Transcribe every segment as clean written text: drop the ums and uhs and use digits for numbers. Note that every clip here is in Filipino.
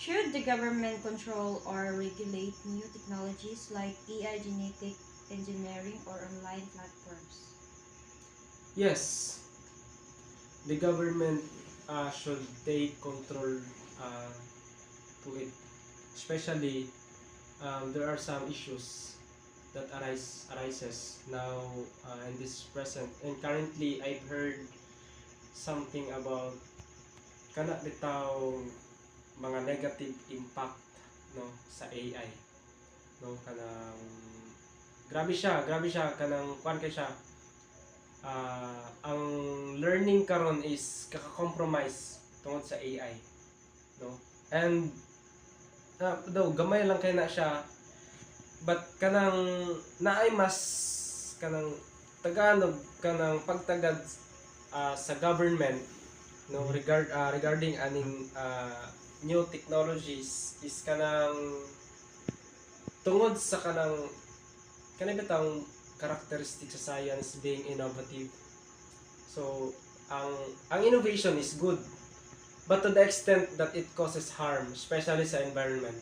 Should the government control or regulate new technologies like AI, genetic engineering, or online platforms? Yes, the government should take control uh, to it. Especially, there are some issues that arises now in this present. And currently, I've heard something about kana bitaw mga negative impact no sa AI no kanang grabe siya kanang kuan kay siya ang learning karon is kaka-compromise tungod sa AI no and daw gamay lang kay na siya but kanang naay mas kanang Tagalog kanang pagtagad sa government no regarding aning new technologies is kanang tungod sa kanang bitang characteristic sa science being innovative. So ang innovation is good but to the extent that it causes harm especially sa environment.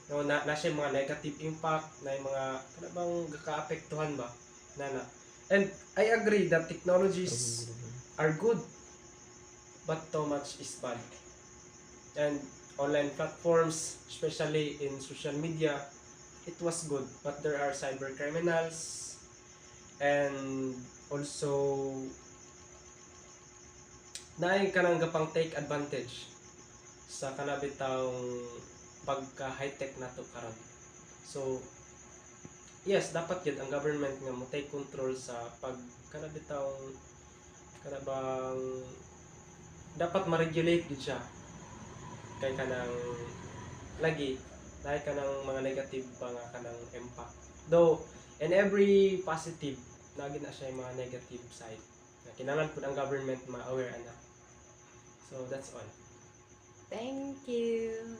No, na siya mga negative impact na yung mga kana bang gakaapektuhan ba na. And I agree that technologies are good but too much is bad. And online platforms, especially in social media, it was good. But there are cyber criminals and also naay kanang gapang take advantage sa kanabitang pagka high tech nato karon. So yes, dapat yun ang government nga mo take control sa pag kanabitang kanabang dapat ma-regulate gid siya kay kanang lagi dahil kanang mga negative mga kanang impact. Though in every positive lagi na siya yung mga negative side. Na kinahanglan pud ang government ma-aware ana. So that's all. Thank you.